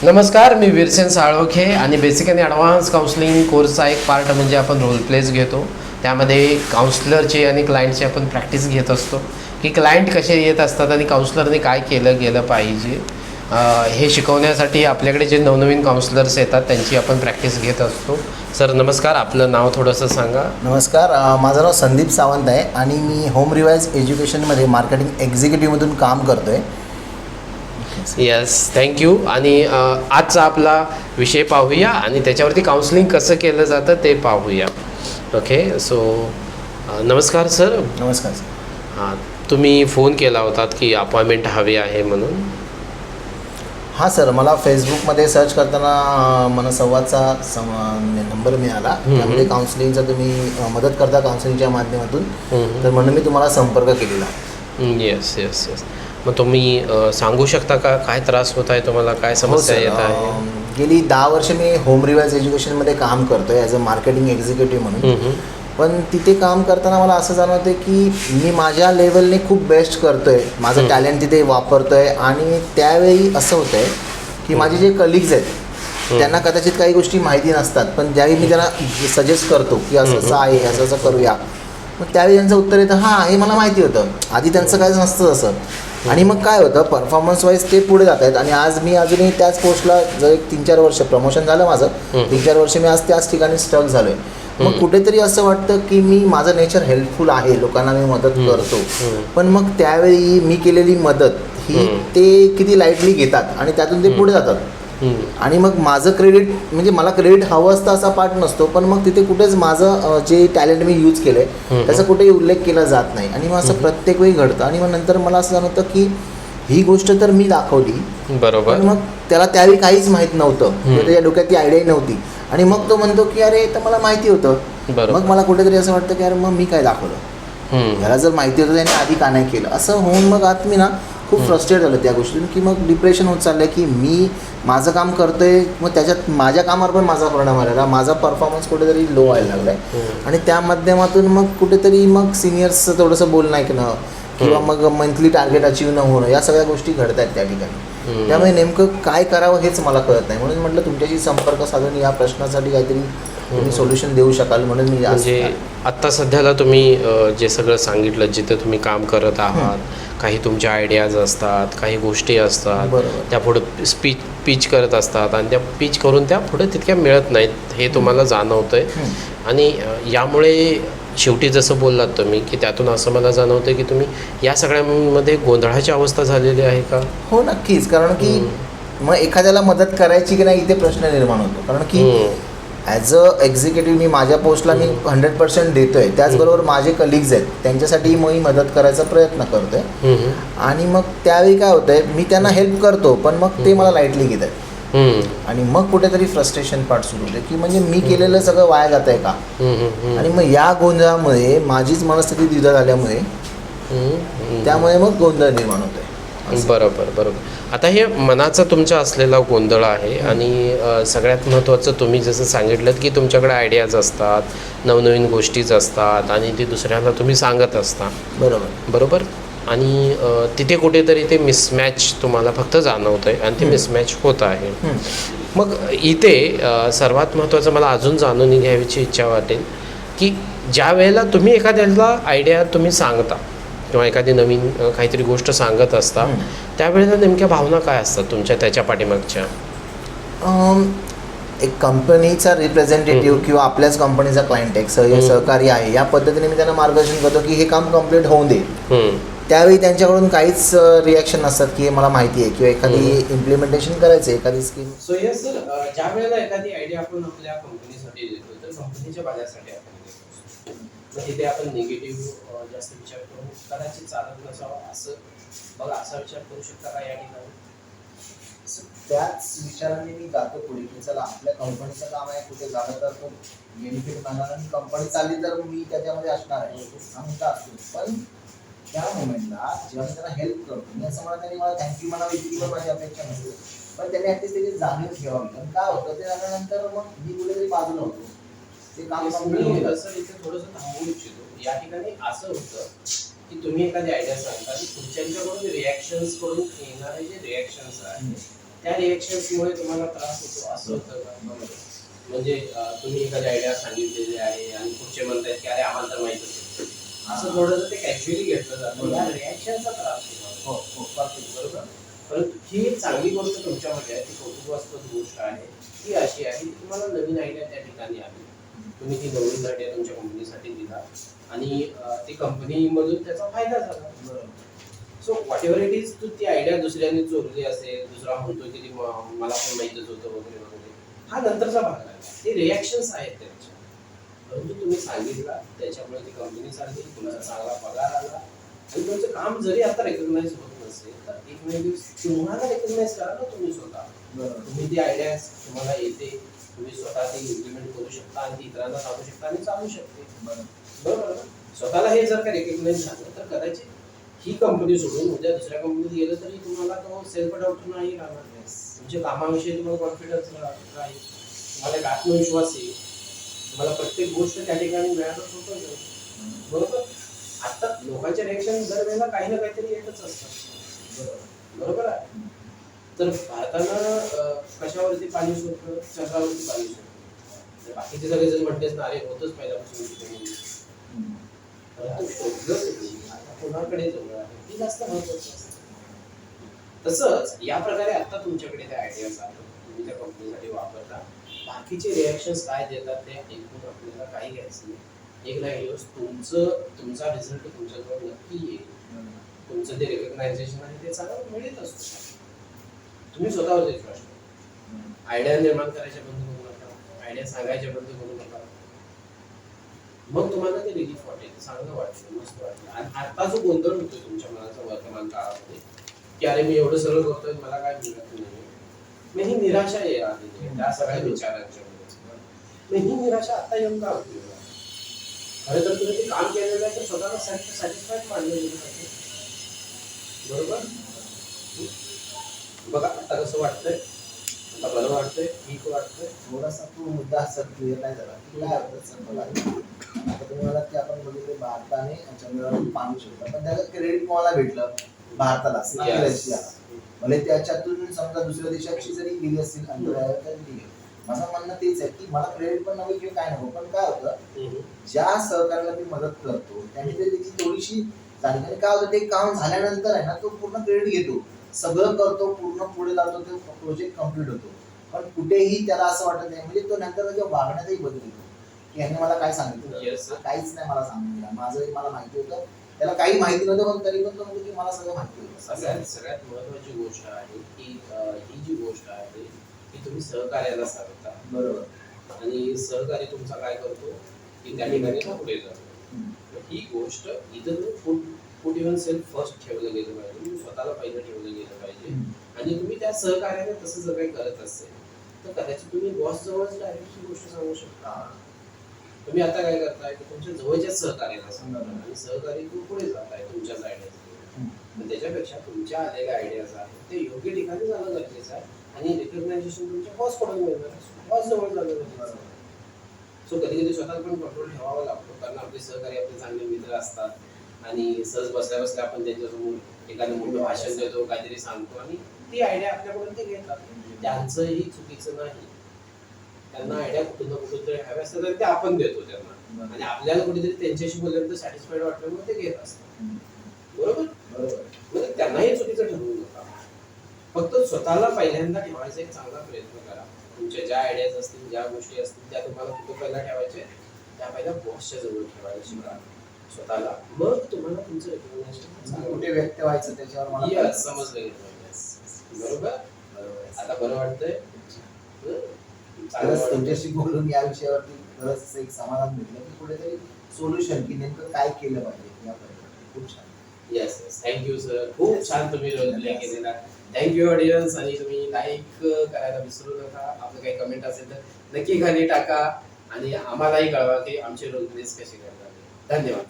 नमस्कार, मी वीरसेन साळोखे आणि बेसिक आणि ॲडव्हान्स काउन्सिलिंग कोर्सचा एक पार्ट म्हणजे आपण रोल प्लेस घेतो. त्यामध्ये काउन्सलरची आणि क्लायंटची आपण प्रॅक्टिस घेत असतो की क्लायंट कसे येत असतात आणि काउन्सलरने काय केलं गेलं पाहिजे. हे शिकवण्यासाठी आपल्याकडे जे नवनवीन काउन्सलर्स येतात त्यांची आपण प्रॅक्टिस घेत असतो. सर नमस्कार, आपलं नाव थोडंसं सांगा. नमस्कार, माझं नाव संदीप सावंत आहे आणि मी होम रिवाइज एज्युकेशनमध्ये मार्केटिंग एक्झिक्युटिव्हमधून काम करतो आहे. Yes, thank you. आणि आजचा आपला विषय पाहूया आणि त्याच्यावरती काउन्सिलिंग कसं केलं जातं ते पाहूया. ओके, सो नमस्कार सर. नमस्कार सर. हां, तुम्ही फोन केला होतात की अपॉइंटमेंट हवी आहे म्हणून. हां सर, मला फेसबुकमध्ये सर्च करताना मनसंवादचा नंबर मिळाला. त्यामध्ये काउन्सिलिंगचा तुम्ही मदत करता काउन्सिलिंगच्या माध्यमातून, तर म्हणून मी तुम्हाला संपर्क केलेला. Yes yes yes. मग तुम्ही सांगू शकता का काय त्रास होत आहे तुम्हाला, काय समस्या येत आहे? गेली 10 वर्ष मी होम रिवाइज एज्युकेशनमध्ये काम करतो आहे ॲज अ मार्केटिंग एक्झिक्युटिव्ह म्हणून. पण तिथे काम करताना मला असं जाणवतं की मी माझ्या लेवलने खूप बेस्ट करतो आहे, माझं टॅलेंट तिथे वापरतो आहे. आणि त्यावेळी असं होतं आहे की माझे जे कलिग्ज आहेत त्यांना कदाचित काही गोष्टी माहिती नसतात, पण ज्यावेळी मी त्यांना सजेस्ट करतो की असं असं आहे, असं असं करूया, मग त्यावेळी त्यांचं उत्तर येतं हां हे मला माहिती होतं. आधी त्यांचं काहीच नसतं असं. आणि मग काय होतं, परफॉर्मन्स वाईज ते पुढे जात आहेत. आणि आज मी अजूनही त्याच पोस्टला जर एक 3-4 वर्ष प्रमोशन झालं माझं, 3-4 वर्ष मी आज त्याच ठिकाणी स्टक झालो आहे. मग कुठेतरी असं वाटतं की मी माझं नेचर हेल्पफुल आहे, लोकांना मी मदत करतो, पण मग त्यावेळी मी केलेली मदत ही ते किती लाईटली घेतात आणि त्यातून ते पुढे जातात. आणि मग माझं क्रेडिट म्हणजे मला क्रेडिट हवं असतं असा पार्ट नसतो, पण मग तिथे कुठेच माझं जे टॅलेंट मी यूज केलं आहे त्याचा कुठेही उल्लेख केला जात नाही. आणि मग असं प्रत्येक वेळी घडतं. आणि मग नंतर मला असं जाणवतं की ही गोष्ट तर मी दाखवली, बरोबर, पण मग त्याला त्यावेळी काहीच माहीत नव्हतं, त्याच्या डोक्यात ती आयडियाही नव्हती. आणि मग तो म्हणतो की अरे तर मला माहिती होतं. मग मला कुठेतरी असं वाटतं की अरे मग मी काय दाखवलं, ह्याला जर माहिती होतं त्याने आधी का नाही केलं. असं होऊन मग आता मी ना खूप फ्रस्ट्रेट झालं त्या गोष्टीतून, की मग डिप्रेशन होत चाललं की मी माझं काम करतोय, मग त्याच्यात माझ्या कामावर पण माझा परिणाम आलेला, माझा परफॉर्मन्स कुठेतरी लो व्हायला लागला आहे. आणि त्या माध्यमातून मग कुठेतरी मग सिनियर्सचं थोडंसं बोलणं ऐकणं किंवा मग मंथली टार्गेट अचीव न होणं, या सगळ्या गोष्टी घडत आहेत त्या ठिकाणी. त्यामुळे नेमकं काय करावं हेच मला कळत नाही. म्हणून म्हटलं तुमच्याशी संपर्क साधून या प्रश्नासाठी काहीतरी तुम्ही सोल्युशन देऊ शकाल म्हणून मी. म्हणजे आत्ता सध्याला तुम्ही जे सगळं सांगितलं, जिथे तुम्ही काम करत आहात, काही तुमच्या आयडियाज असतात, काही गोष्टी असतात, त्या पुढं पिच करत असतात आणि त्या पिच करून त्या पुढे तितक्या मिळत नाहीत हे तुम्हाला जाणवतं आहे. आणि यामुळे शेवटी जसं बोललात तुम्ही की त्यातून असं मला जाणवतं की तुम्ही या सगळ्यांमध्ये गोंधळाची अवस्था झालेली आहे का? हो नक्कीच. कारण की मग एखाद्याला मदत करायची की नाही इथे प्रश्न निर्माण होतो. कारण की ॲज अ एक्झिक्युटिव्ह मी माझ्या पोस्टला मी 100% देतो आहे. त्याचबरोबर माझे कलिग्ज आहेत त्यांच्यासाठी मी मदत करायचा प्रयत्न करतो आहे. आणि मग त्यावेळी काय होतं आहे, मी त्यांना हेल्प करतो पण मग ते मला लाईटली घेत आहेत. आणि मग कुठेतरी फ्रस्ट्रेशन पार्ट सुरू होते की म्हणजे मी केलेलं सगळं वाया जात आहे का. आणि मग या गोंधळामुळे माझीच मनस्थिती द्विधा झाल्यामुळे त्यामुळे मग गोंधळ निर्माण होतो आहे. बरोबर बरोबर. आता हे मनाचा तुमचा असलेला गोंधळ आहे. आणि सगळ्यात महत्त्वाचं तुम्ही जसं सांगितलं की तुमच्याकडे आयडियाज असतात, नवनवीन गोष्टीच असतात आणि ते दुसऱ्याला तुम्ही सांगत असता. बरोबर बरोबर. आणि तिथे कुठेतरी ते मिसमॅच तुम्हाला फक्त जाणवतं आहे आणि ते मिसमॅच होत आहे. मग इथे सर्वात महत्त्वाचं मला अजून जाणून घ्यायची इच्छा वाटेल की ज्या वेळेला तुम्ही एखाद्याला आयडिया तुम्ही सांगता किंवा एखादी नवीन काहीतरी गोष्ट सांगत असता, त्यावेळेला नेमक्या भावना काय असतात तुमच्या त्याच्या पाठीमागच्या? एक कंपनीचा रिप्रेझेंटेटिव्ह किंवा आपल्याच कंपनीचा क्लायंट एक सहकारी आहे या पद्धतीने मी त्यांना मार्गदर्शन करतो की हे काम कम्प्लीट होऊन दे. त्यावेळी त्यांच्याकडून काहीच रिॲक्शन नसतात की हे मला माहिती आहे किंवा एखादी इम्प्लिमेंटेशन करायचं एखादी स्कीम. सो यस सर, ज्या वेळेला एखादी आयडिया आपण आपल्या कंपनीसाठी देतो तर कंपनीच्या फायद्यासाठी आपण देतो. तर तिथे आपण निगेटिव्ह जास्त विचार करून कदाचित चालत नसावं असं बघा, असा विचार करू शकता का या ठिकाणी? त्याच विचाराने मी जातो पुढे की चला आपल्या कंपनीचं काम आहे, कुठे झालं तर तो बेनिफिट मिळणार आणि कंपनी चालली तर मी त्याच्यामध्ये असणार आहे आमचा असतो. पण त्या मोमेंटला जेव्हा मी त्यांना हेल्प करतो, मी असं म्हणत नाही मला थँक्यू म्हणावी इतकी पण माझी अपेक्षा नसते, पण त्यांनी ॲटलीस्ट त्याची जाणीव ठेवावी. कारण काय होतं ते झाल्यानंतर मग मी कुठेतरी बाजूला होतो ते काम. असं इथे थोडंसं थांबवू इच्छितो. या ठिकाणी असं होतं की तुम्ही एखादी आयडिया सांगता आणि पुढच्यांच्याकडून रिॲक्शन्स करून येणारे जे रिॲक्शन्स आहेत त्या रिएक्शन्समुळे तुम्हाला त्रास होतो असं होतं का? म्हणजे तुम्ही एखादी आयडिया सांगितलेली आहे आणि पुढचे म्हणतायत की अरे आम्हाला तर माहितच नाही. असं थोडंसं ते कॅज्युअली घेतलं जातं, या रिॲक्शनचा त्रास होतो. बरोबर. परंतु ही एक चांगली गोष्ट तुमच्यामध्ये आहे, ती कौतुकास्पद गोष्ट आहे. ती अशी आहे की तुम्हाला नवीन आयडिया त्या ठिकाणी आली, तुम्ही ती नवीन आयडिया तुमच्या कंपनीसाठी दिला आणि ती कंपनीमधून त्याचा फायदा झाला. So whatever it is, तू ती आयडिया दुसऱ्यांनी चोरली असेल, दुसरा म्हणतो की मला पण माहीतच होतं वगैरे वगैरे, हा नंतरचा भाग आहे. ते रिॲक्शन्स आहेत त्यांच्या, परंतु तुम्ही सांगितला त्याच्यामुळे ती कंपनी चालली, तुमचा चांगला पगार आला आणि तुमचं काम जरी आता रेकग्नाइज होत नसेल तर एक ना एक दिवस तुम्हाला रेकग्नाइज करा ना तुम्ही स्वतः. तुम्ही ती आयडिया तुम्हाला येते, तुम्ही स्वतः ती इम्प्लिमेंट करू शकता आणि ती इतरांना सांगू शकता आणि चालू शकते. बरोबर ना? स्वतःला हे जर का रेकग्नाइज झालं तर कदाचित ही कंपनी सोडून उद्या दुसऱ्या कंपनीत गेलं तरी तुम्हाला तो सेल्फ डाऊट नाही राहणार. तुमच्या कामाविषयी तुम्हाला कॉन्फिडन्स राहील, तुम्हाला एक आत्मविश्वास येईल, तुम्हाला प्रत्येक गोष्ट त्या ठिकाणी मिळायला सोपं जाईल. बरोबर. आता लोकांचे रिएक्शन दरवेळेला काही ना काहीतरी येतच असतात. बरोबर आहे. तर भारतानं कशावरती पाणी सोडलं? चंद्रावरती पाणी सोडलं. बाकीचे सगळे जण म्हणतेच ना अरे होतच पहिल्यापासून, परंतु शोधलं आता कोणाकडे जवळ आहे ती जास्त महत्वाचं असतं. तसंच या प्रकारे आता तुमच्याकडे त्या आयडियाज आहेत, तुम्ही त्या कंपनीसाठी वापरता. बाकीचे रिॲक्शन्स काय देतात ते ऐकून आपल्याला काही घ्यायचं नाही. एक ना एक दिवस तुमचा रिझल्ट तुमच्याजवळ नक्की येईल. तुमचं ते रेकग्नायझेशन आहे ते चांगलं मिळत असतं. तुम्ही स्वतःवर विश्वास ठेवा. आयडिया निर्माण करायच्या बंद करू नका, आयडिया सांगायच्या बंद करू नका. मग तुम्हाला ते रिलीफ वाटेल, चांगलं वाटेल, मस्त वाटेल. आणि आता जो गोंधळ होतोय तुमच्या मनाचा वर्तमान काळामध्ये की अरे मी एवढं सगळं करतोय मला काय मिळत नाही, मग ही निराशा आहे त्या सगळ्या विचारांच्या मध्ये. ही निराशा आता येऊन का होती? खरं तर तुम्ही ते काम केलेलं आहे तर स्वतःला सॅटिस्फाईड मानलं गेलं पाहिजे. बरोबर. बघा आता कसं वाटतंय, आता बरं वाटतंय, ठीक वाटतंय. थोडासा तो मुद्दा असा क्लिअर नाही झाला की काय होतं सर मला. आता तुम्ही मला की आपण बघितले भारताने चंद्रावर पाणी शकतो, पण त्याचं क्रेडिट मला भेटलं भारताला, रशियाला. भले त्याच्यातून समजा दुसऱ्या देशाची जरी गेली असतील अंतराळात तरी गेली. माझं म्हणणं तेच आहे की मला क्रेडिट पण नको किंवा काय नको, पण काय होतं ज्या सहकार्याला मी मदत करतो त्यांनी त्याची थोडीशी झाली आणि काय होतं ते काम झाल्यानंतर आहे ना तो पूर्ण क्रेडिट घेतो, सगळं करतो, पूर्ण पुढे जातो, तो प्रोजेक्ट कम्प्लीट होतो. पण कुठेही त्याला असं वाटत नाही, म्हणजे तो नंतर त्याच्या वागण्यातही बदल येतो की ह्याने मला काय सांगितलं, काहीच नाही मला सांगितलं, माझं मला माहिती होतं, त्याला काही माहिती नव्हतं पण तरी पण तो म्हणतो की मला सगळं माहिती होतं. सगळ्यात महत्वाची गोष्ट आहे की ही जी गोष्ट आहे की तुम्ही सहकार्याला सांगता. बरोबर. आणि सहकार्य तुमचा काय करतो की त्या ठिकाणी पुढे जातो. ही गोष्ट इथं पुट इव्हन सेल्फ फर्स्ट ठेवलं गेलं पाहिजे, तुम्ही स्वतःला पहिलं ठेवलं गेलं पाहिजे. आणि तुम्ही त्या सहकार्याने तसं जर काही करत असेल तर कदाचित तुम्ही बॉस जवळच डायरेक्ट ही गोष्ट सांगू शकता. तुम्ही आता काय करताय की तुमच्या जवळच्या सहकार्याला सांगता आणि सहकारी तुम्ही पुढे जाताय तुमच्याच आयडियाज. त्याच्यापेक्षा तुमच्या आलेल्या आयडियाज आहेत ते योग्य ठिकाणी जाणं गरजेचं आहे आणि रिकग्नायझेशन तुमच्या बॉस कडून मिळणार, बॉस जवळ जाणं गरजेचं आहे. सो कधी कधी स्वतः पण कंट्रोल ठेवावा लागतो, कारण आपले सहकारी आपले चांगले मित्र असतात आणि सहज बसल्या बसल्या आपण त्यांच्यासमोर एखादं मोठं भाषण देतो, काहीतरी सांगतो आणि ती आयडिया आपल्याकडून ते घेतात. त्यांचंही चुकीचं नाही, त्यांना आयडिया कुठून ना कुठून तरी हव्या असतात ते आपण देतो त्यांना आणि आपल्याला कुठेतरी त्यांच्याशी बोलल्यानंतर सॅटिस्फाईड वाटल्यामुळे ते घेत असतात. बरोबर. म्हणजे त्यांनाही चुकीचं ठरवू नका, फक्त स्वतःला पहिल्यांदा ठेवायचा एक चांगला प्रयत्न करा. तुमच्या ज्या आयडियाज असतील, ज्या गोष्टी असतील त्या तुम्हाला कुठे पहिला ठेवायचे त्या पहिल्या बॉसच्या जवळ ठेवायला शिका स्वतःला, मग तुम्हाला तुमचं रेकग्नायझेशन कुठे व्यक्त व्हायचं त्याच्यावर मला समजलं गेलं. बरोबर. आता बरं वाटतंय. तुमच्याशी बोलून या विषयावरती बरंच एक समाधान भेटलं की कुठेतरी सोल्युशन की नेमकं काय केलं पाहिजे याबद्दल. खूप छान. येस येस, थँक्यू सर, खूप छान तुम्ही रोल प्ले केलेला. Thank you audience. आणि तुम्ही लाईक करायला विसरू नका. आपलं काही कमेंट असेल तर नक्की खाली टाका आणि आम्हालाही कळवा की आमचे रोल प्लेस कसे करतात. धन्यवाद.